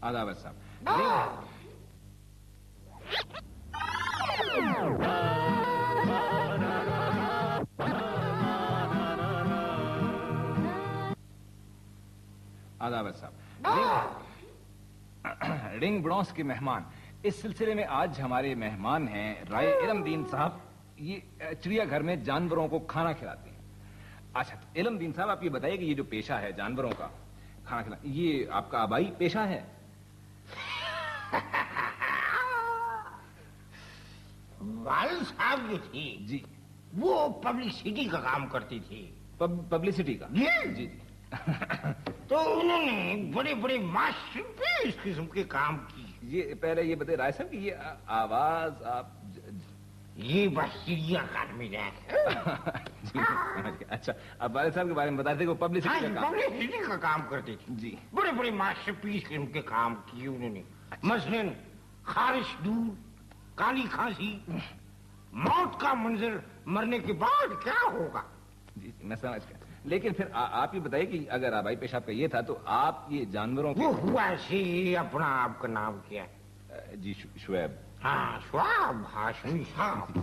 آداب صاحب. آداب صاحب. رنگ برونس کے مہمان. اس سلسلے میں آج ہمارے مہمان ہیں رائے علم دین صاحب. یہ چڑیا گھر میں جانوروں کو کھانا کھلاتے ہیں. اچھا علم دین صاحب آپ یہ بتائیے کہ یہ جو پیشہ ہے جانوروں کا کھانا کھلانا یہ آپ کا آبائی پیشہ ہے؟ والد صاحب جو تھی جی وہ پبلسٹی کا کام کرتی تھی. پبلسٹی کا؟ جی جی. تو انہوں نے بڑے بڑے ماسٹر پیس قسم کے کام کی. یہ پہلے یہ بتائیے رائے صاحب کہ یہ آواز آپ یہ بس چڑیا گھر میں جی اچھا اب والد صاحب کے بارے میں بتا رہے تھے کہ وہ پبلسٹی کا کام کرتے تھے. جی بڑے بڑے ماسٹر پیس قسم کے کام کیے انہوں نے. مثلاً خارش دور، کالی کھانسی، موت کا منظر، مرنے کے بعد کیا ہوگا. جی میں سمجھ گیا. لیکن پھر آپ یہ بتائیے کہ اگر آبائی پیشاب کا یہ تھا تو آپ یہ جانوروں وہ ہوا ایسے اپنا آپ کا نام کیا ہے؟ جی شعیب. ہاں شعیب ہاشمی صاحب.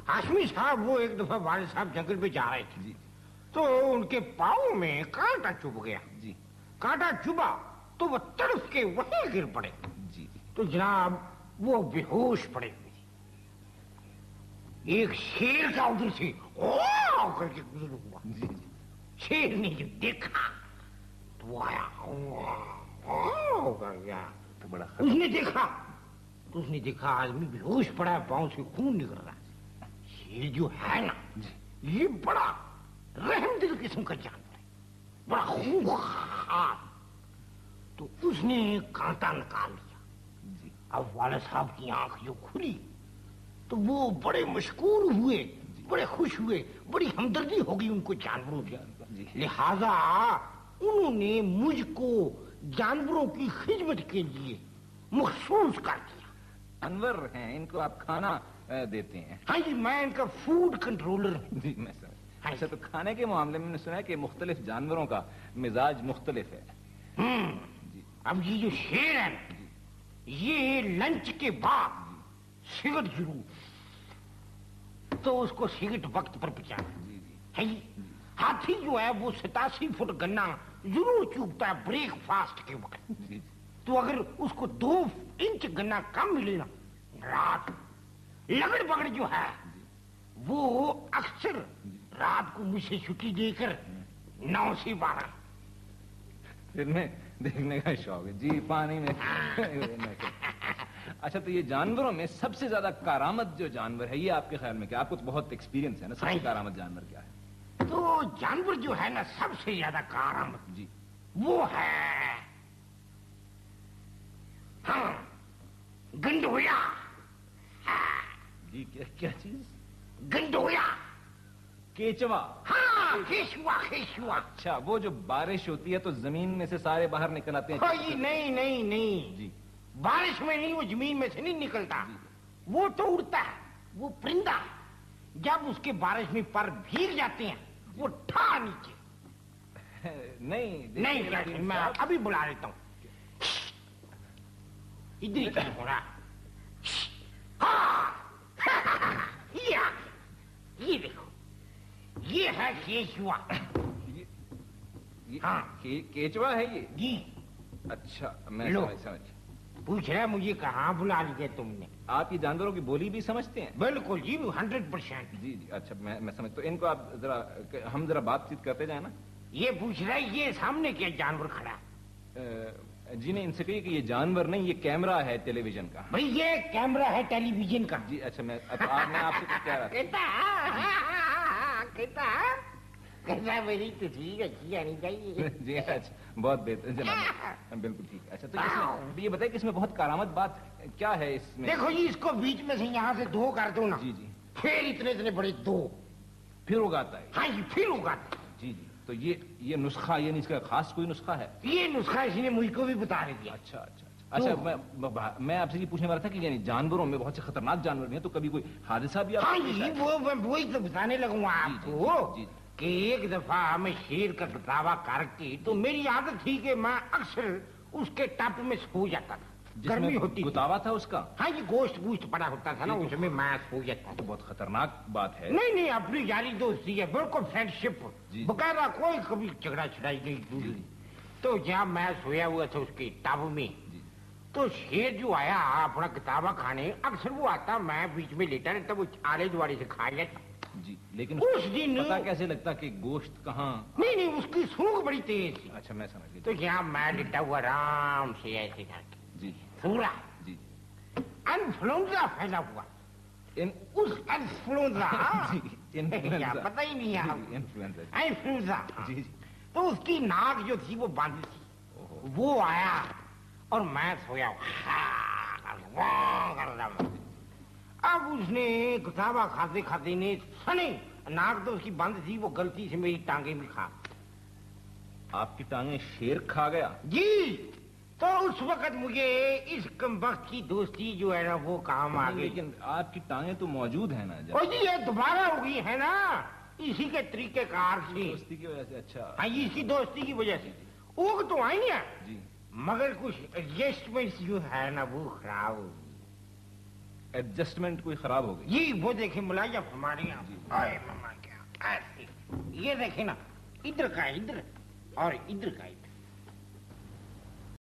ہاشمی صاحب وہ ایک دفعہ والد صاحب جنگل پہ جا رہے تھے. جی تو ان کے پاؤں میں کانٹا چبھ گیا. جی کانٹا چبھا تو وہ تڑپ کے وہیں گر پڑے. جی تو جناب وہ بے ہوش پڑے ہوئے. ایک شیر کا ادھر سے او کر کے گزر ہوا. جی شیر نے جو دیکھا تو وہ آیا کر گیا. بڑا اس نے دیکھا تو اس نے دیکھا آدمی بے ہوش پڑا ہے، پاؤں سے خون نکل رہا ہے. شیر جو ہے نا یہ بڑا رحم دل قسم کا جانور ہے، بڑا خوفناک. تو اس نے کانٹا نکال لیا. جی اب والد صاحب کی آنکھ جو کھلی تو وہ بڑے مشکور ہوئے، بڑے خوش ہوئے، بڑی ہمدردی ہوگی ان کو جانوروں کی. لہذا انہوں نے مجھ کو جانوروں کی خدمت کے لیے مخصوص کر دیا. انور ہیں، ان کو آپ کھانا دیتے ہیں؟ ہاں جی میں ان کا فوڈ کنٹرولر ہوں. جی میں سمجھ. اچھا تو کھانے کے معاملے میں نے سنا ہے کہ مختلف جانوروں کا مزاج مختلف ہے. جی اب یہ جو شیر ہے نا یہ لنچ کے بعد سگرٹ ضرور، تو اس کو سگرٹ وقت پر پچانا. جی جی ہے جی. ہاتھی جو ہے وہ 87 فٹ گنا ضرور چوکتا ہے بریک فاسٹ کے وقت. جی تو اگر اس کو 2 انچ گنا کم ملے نا رات لگڑ بگڑ جو ہے وہ اکثر رات کو مجھ سے چھٹی دے کر 9 سے 12 پھر دیکھنے کا شوق ہے. جی پانی میں. اچھا تو یہ جانوروں میں سب سے زیادہ کارآمد جو جانور ہے یہ آپ کے خیال میں کیا؟ آپ کو بہت ایکسپیرینس ہے نا، سب سے کارآمد جانور کیا ہے؟ تو جانور جو ہے نا سب سے زیادہ کارآمد جی وہ ہے ہاں گنڈویا. جی کیا چیز؟ گنڈویا. کیچوا. ہاں کیشوا. کیشوا. اچھا وہ جو بارش ہوتی ہے تو زمین میں سے سارے باہر نکل آتے ہیں؟ جی نہیں نہیں نہیں جی بارش میں نہیں، وہ زمین میں سے نہیں نکلتا. وہ تو اڑتا ہے، وہ پرندہ جب اس کے بارش میں پر بھیگ جاتے ہیں وہ ٹھا نیچے. نہیں میں ابھی بلا لیتا ہوں. ادھر ہی کہیں ہو رہا. یہ دیکھو یہ ہے کیچوا. ہاں کیچوا ہے یہ. جی اچھا میں سمجھ. پوچھ رہا مجھے کہاں بلا لیے تم نے. آپ یہ جانوروں کی بولی بھی سمجھتے ہیں؟ بالکل جی 100%. جی جی اچھا میں سمجھ. تو ان کو آپ ہم ذرا بات چیت کرتے جائیں نا. یہ پوچھ رہا ہے یہ سامنے کیا جانور کھڑا ہے؟ جی نہیں ان سے کہیے کہ یہ جانور نہیں یہ کیمرہ ہے ٹیلی ویژن کا. بھائی یہ کیمرہ ہے ٹیلی ویژن کا. جی اچھا میں آپ سے کچھ کہہ رہا تھا. کہتا میری تصویر اچھی آنی چاہیے. جی اچھا بہت بہتر جناب بالکل ٹھیک. اچھا تو یہ بتائیے کہ اس میں بہت کارآمد بات کیا ہے اس میں؟ دیکھو جی اس کو بیچ میں سے یہاں سے 2 کر دو نا. جی جی پھر اتنے بڑے 2 پھر اگاتا ہے. ہاں جی پھر اگاتا ہے. جی جی تو یہ نسخہ یہ اس کا خاص کوئی نسخہ ہے؟ یہ نسخہ اسی نے مجھ کو بھی بتا دیا. اچھا اچھا اچھا میں آپ سے یہ پوچھنے والا تھا کہ یعنی جانوروں میں بہت سے خطرناک جانور بھی ہیں تو کبھی کوئی حادثہ بھی؟ ہاں جی وہی تو بتانے لگوں آپ کو کہ ایک دفعہ میں شیر کا دعویٰ کر کے تو میری عادت تھی کہ میں اکثر اس کے ٹپ میں سو جاتا تھا، گرمی ہوتی تھی، گتاوا تھا اس کا؟ ہاں یہ گوشت پڑا ہوتا تھا نا، اس میں میں سو جاتا تو بہت خطرناک بات ہے۔ نہیں نہیں، اپنی یاری دوستی ہے، بالکل فرینڈ شپ، باقاعدہ کوئی کبھی جھگڑا چھڑائی نہیں۔ تو جہاں میں سویا ہوا تھا اس کے ٹب میں، تو شیر جو آیا اپنا کتابہ کھانے، اکثر وہ آتا، میں بیچ میں لیٹا رہتا، وہ آلے دوالے سے کھا لیتا۔ جی، لیکن اس دن پتا کیسے لگتا کہ گوشت کہاں؟ نہیں نہیں، اس کی سونگ بڑی تیز تھی۔ اچھا میں سمجھ گیا۔ تو یہاں میں لیٹا ہوا آرام سے ایسے کر کے جی سورا، جی، انفلوئنزا پھیلا ہوا، اس انفلوئنزا پتہ ہی نہیں ہے، انفلوئنزا، تو اس کی ناک جو تھی وہ بند تھی، وہ آیا اور میں سویا اب اس نے کتابہ کھاتے کھاتے نے سنی، ناک تو اس کی بند تھی، وہ غلطی سے میری ٹانگیں بھی کھا۔ آپ کی ٹانگیں شیر کھا گیا؟ جی، تو اس وقت مجھے اس کم وقت کی دوستی جو ہے نا وہ کام آ گئی۔ لیکن آپ کی ٹانگیں تو موجود ہیں نا؟ اور جی یہ دوبارہ ہو گئی ہے نا، اسی کے طریقہ کار سے، دوستی کی وجہ سے؟ اچھا ہاں اسی دوستی کی وجہ سے وہ تو آئی نہیں جی، مگر کچھ ایڈجسٹمنٹ جو ہے نا وہ خراب ہو گئی۔ ایڈجسٹمنٹ کوئی خراب ہو گئی؟ جی وہ دیکھیں ملائجہ ہمارے یہاں آئے ماما کیا ایسے، یہ دیکھیں نا، ادھر کا ادھر اور ادھر کا ادھر،